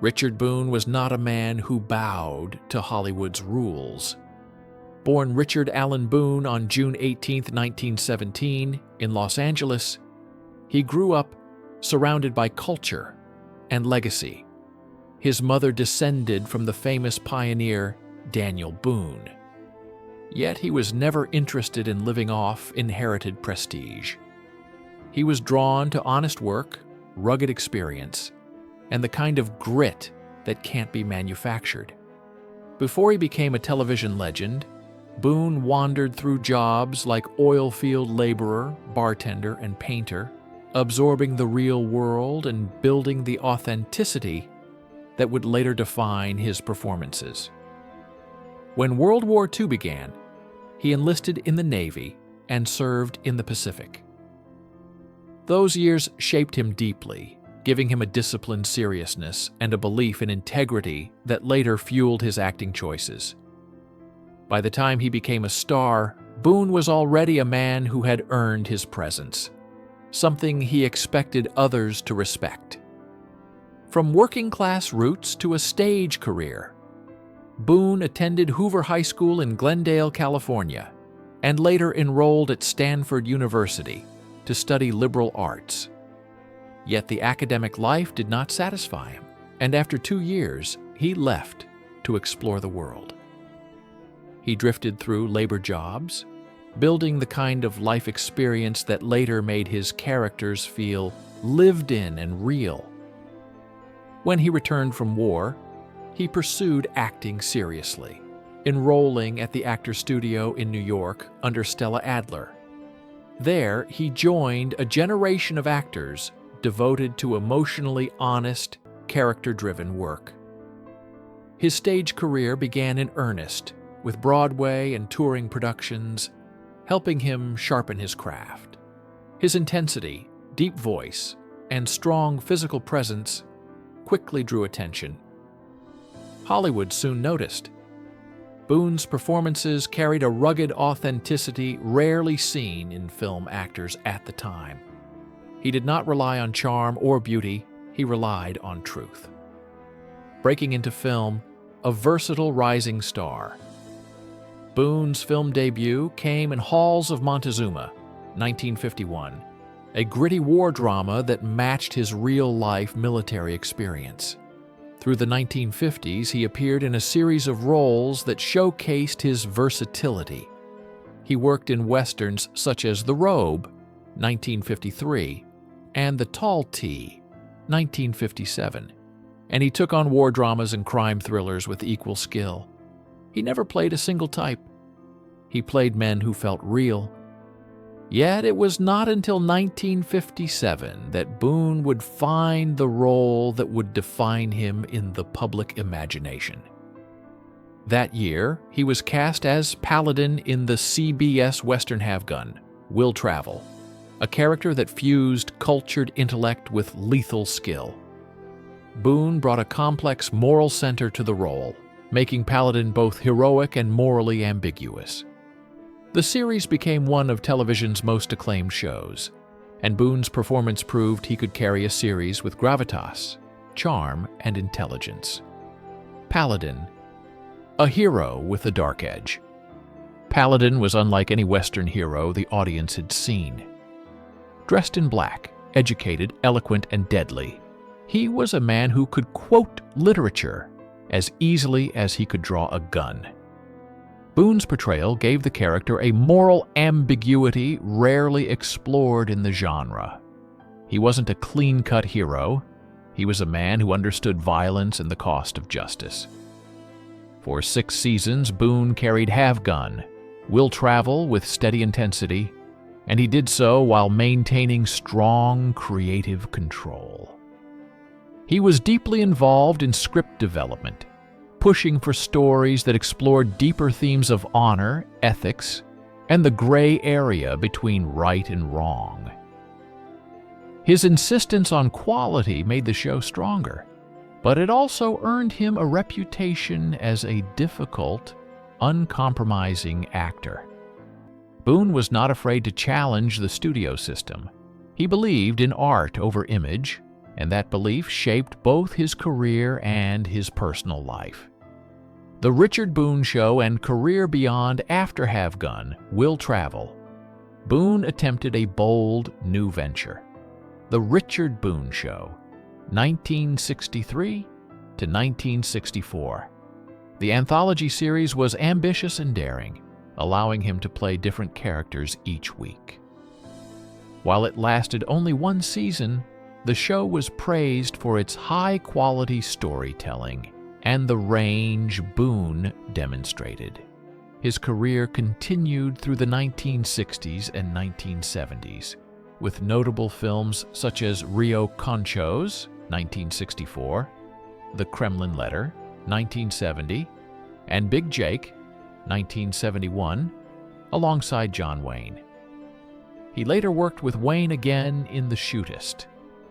Richard Boone was not a man who bowed to Hollywood's rules. Born Richard Allen Boone on June 18, 1917, in Los Angeles, he grew up surrounded by culture and legacy. His mother descended from the famous pioneer Daniel Boone. Yet he was never interested in living off inherited prestige. He was drawn to honest work, rugged experience, and the kind of grit that can't be manufactured. Before he became a television legend, Boone wandered through jobs like oil field laborer, bartender, and painter, absorbing the real world and building the authenticity that would later define his performances. When World War II began, he enlisted in the Navy and served in the Pacific. Those years shaped him deeply, giving him a disciplined seriousness and a belief in integrity that later fueled his acting choices. By the time he became a star, Boone was already a man who had earned his presence, something he expected others to respect. From working-class roots to a stage career, Boone attended Hoover High School in Glendale, California, and later enrolled at Stanford University to study liberal arts. Yet the academic life did not satisfy him, and after 2 years, he left to explore the world. He drifted through labor jobs, building the kind of life experience that later made his characters feel lived in and real. When he returned from war, he pursued acting seriously, enrolling at the Actors Studio in New York under Stella Adler. There, he joined a generation of actors devoted to emotionally honest, character-driven work. His stage career began in earnest, with Broadway and touring productions, helping him sharpen his craft. His intensity, deep voice, and strong physical presence quickly drew attention. Hollywood soon noticed. Boone's performances carried a rugged authenticity rarely seen in film actors at the time. He did not rely on charm or beauty, he relied on truth. Breaking into film, a versatile rising star. Boone's film debut came in Halls of Montezuma, 1951, a gritty war drama that matched his real-life military experience. Through the 1950s, he appeared in a series of roles that showcased his versatility. He worked in westerns such as The Robe, 1953, and The Tall T, 1957, and he took on war dramas and crime thrillers with equal skill. He never played a single type. He played men who felt real. Yet it was not until 1957 that Boone would find the role that would define him in the public imagination. That year, he was cast as Paladin in the CBS Western have-gun, Will Travel, a character that fused cultured intellect with lethal skill. Boone brought a complex moral center to the role, making Paladin both heroic and morally ambiguous. The series became one of television's most acclaimed shows, and Boone's performance proved he could carry a series with gravitas, charm, and intelligence. Paladin, a hero with a dark edge. Paladin was unlike any Western hero the audience had seen. Dressed in black, educated, eloquent, and deadly, he was a man who could quote literature as easily as he could draw a gun. Boone's portrayal gave the character a moral ambiguity rarely explored in the genre. He wasn't a clean-cut hero. He was a man who understood violence and the cost of justice. For 6 seasons, Boone carried have-gun, Will Travel with steady intensity, and he did so while maintaining strong creative control. He was deeply involved in script development, pushing for stories that explored deeper themes of honor, ethics, and the gray area between right and wrong. His insistence on quality made the show stronger, but it also earned him a reputation as a difficult, uncompromising actor. Boone was not afraid to challenge the studio system. He believed in art over image, and that belief shaped both his career and his personal life. The Richard Boone Show and career beyond after Have Gun will travel. Boone attempted a bold new venture, The Richard Boone Show, 1963 to 1964. The anthology series was ambitious and daring, allowing him to play different characters each week. While it lasted only one season, the show was praised for its high-quality storytelling and the range Boone demonstrated. His career continued through the 1960s and 1970s, with notable films such as Rio Conchos, 1964, The Kremlin Letter, 1970, and Big Jake, 1971, alongside John Wayne. He later worked with Wayne again in The Shootist,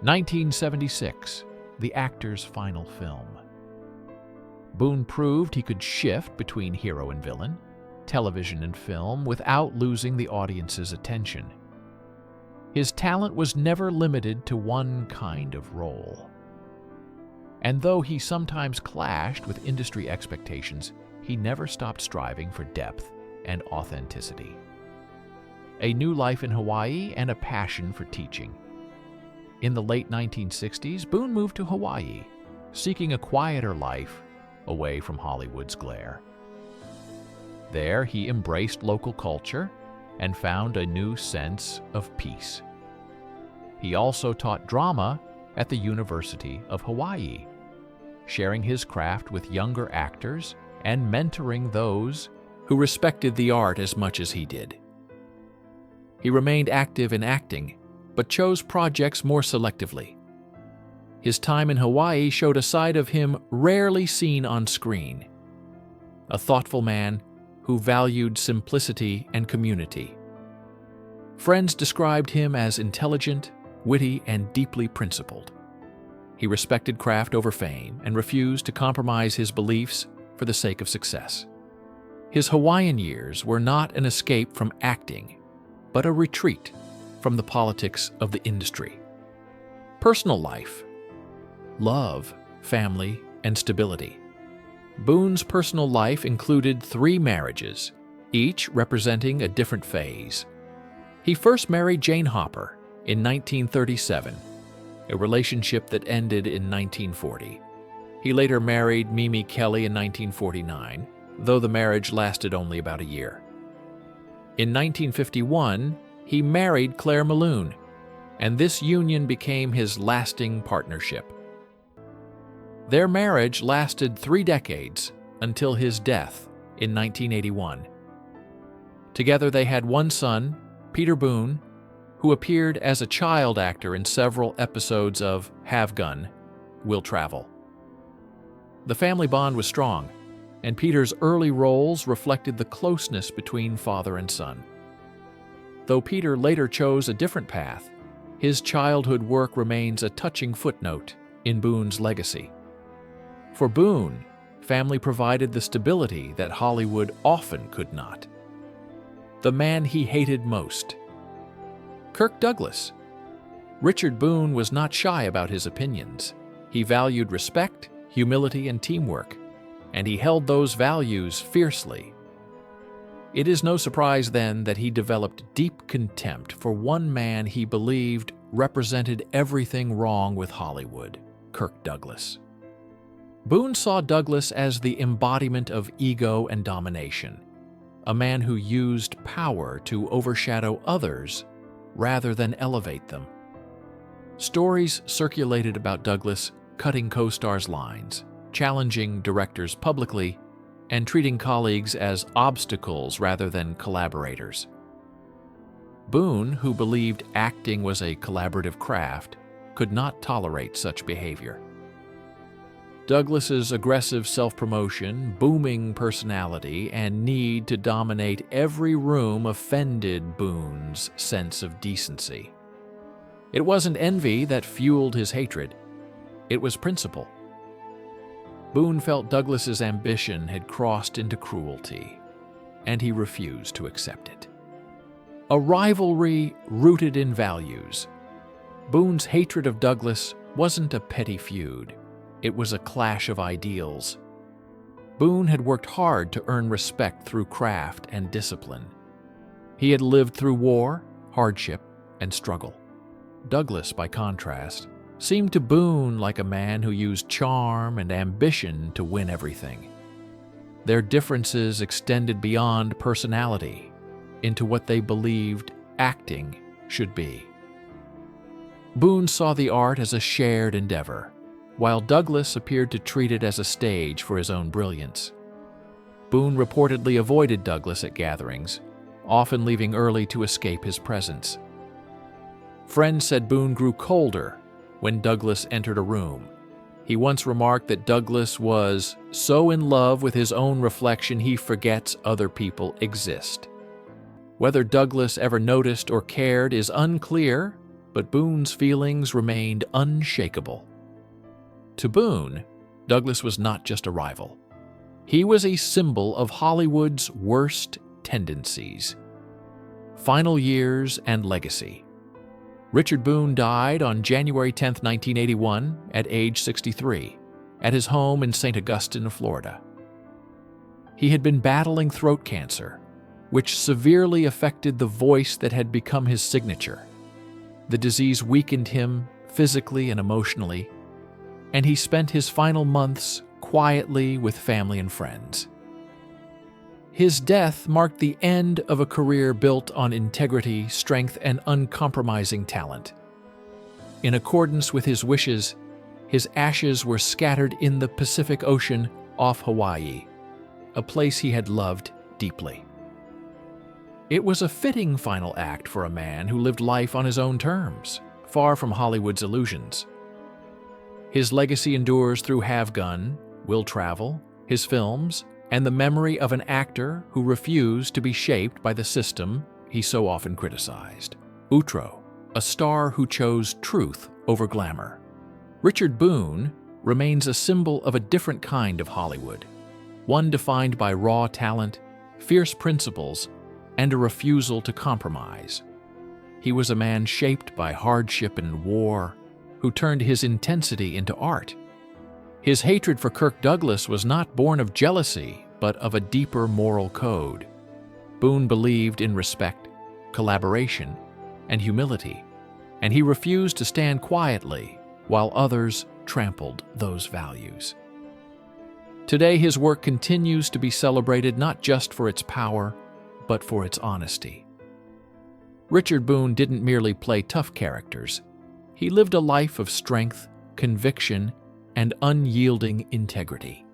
1976, the actor's final film. Boone proved he could shift between hero and villain, television and film, without losing the audience's attention. His talent was never limited to one kind of role. And though he sometimes clashed with industry expectations, he never stopped striving for depth and authenticity. A new life in Hawaii and a passion for teaching. In the late 1960s, Boone moved to Hawaii, seeking a quieter life away from Hollywood's glare. There, he embraced local culture and found a new sense of peace. He also taught drama at the University of Hawaii, sharing his craft with younger actors and mentoring those who respected the art as much as he did. He remained active in acting, but chose projects more selectively. His time in Hawaii showed a side of him rarely seen on screen. A thoughtful man who valued simplicity and community. Friends described him as intelligent, witty, and deeply principled. He respected craft over fame and refused to compromise his beliefs for the sake of success. His Hawaiian years were not an escape from acting, but a retreat from the politics of the industry. Personal life: love, family, and stability. Boone's personal life included 3 marriages, each representing a different phase. He first married Jane Hopper in 1937, a relationship that ended in 1940. He later married Mimi Kelly in 1949, though the marriage lasted only about a year. In 1951, he married Claire Malone, and this union became his lasting partnership. Their marriage lasted 3 decades until his death in 1981. Together they had one son, Peter Boone, who appeared as a child actor in several episodes of Have Gun, Will Travel. The family bond was strong, and Peter's early roles reflected the closeness between father and son. Though Peter later chose a different path, his childhood work remains a touching footnote in Boone's legacy. For Boone, family provided the stability that Hollywood often could not. The man he hated most: Kirk Douglas. Richard Boone was not shy about his opinions. He valued respect, humility, and teamwork, and he held those values fiercely. It is no surprise then that he developed deep contempt for one man he believed represented everything wrong with Hollywood: Kirk Douglas. Boone saw Douglas as the embodiment of ego and domination, a man who used power to overshadow others rather than elevate them. Stories circulated about Douglas cutting co-stars' lines, challenging directors publicly, and treating colleagues as obstacles rather than collaborators. Boone, who believed acting was a collaborative craft, could not tolerate such behavior. Douglas's aggressive self-promotion, booming personality, and need to dominate every room offended Boone's sense of decency. It wasn't envy that fueled his hatred. It was principle. Boone felt Douglas's ambition had crossed into cruelty, and he refused to accept it. A rivalry rooted in values, Boone's hatred of Douglas wasn't a petty feud. It was a clash of ideals. Boone had worked hard to earn respect through craft and discipline. He had lived through war, hardship, and struggle. Douglas, by contrast, seemed to Boone like a man who used charm and ambition to win everything. Their differences extended beyond personality into what they believed acting should be. Boone saw the art as a shared endeavor, while Douglas appeared to treat it as a stage for his own brilliance. Boone reportedly avoided Douglas at gatherings, often leaving early to escape his presence. Friends said Boone grew colder when Douglas entered a room. He once remarked that Douglas was so in love with his own reflection he forgets other people exist. Whether Douglas ever noticed or cared is unclear, but Boone's feelings remained unshakable. To Boone, Douglas was not just a rival. He was a symbol of Hollywood's worst tendencies. Final years and legacy. Richard Boone died on January 10, 1981, at age 63, at his home in St. Augustine, Florida. He had been battling throat cancer, which severely affected the voice that had become his signature. The disease weakened him physically and emotionally, and he spent his final months quietly with family and friends. His death marked the end of a career built on integrity, strength, and uncompromising talent. In accordance with his wishes, his ashes were scattered in the Pacific Ocean off Hawaii, a place he had loved deeply. It was a fitting final act for a man who lived life on his own terms, far from Hollywood's illusions. His legacy endures through Have Gun, Will Travel, his films, and the memory of an actor who refused to be shaped by the system he so often criticized. Outro, a star who chose truth over glamour. Richard Boone remains a symbol of a different kind of Hollywood, one defined by raw talent, fierce principles, and a refusal to compromise. He was a man shaped by hardship and war, who turned his intensity into art. His hatred for Kirk Douglas was not born of jealousy, but of a deeper moral code. Boone believed in respect, collaboration, and humility, and he refused to stand quietly while others trampled those values. Today, his work continues to be celebrated not just for its power, but for its honesty. Richard Boone didn't merely play tough characters. He lived a life of strength, conviction, and unyielding integrity.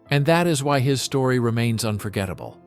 And that is why his story remains unforgettable.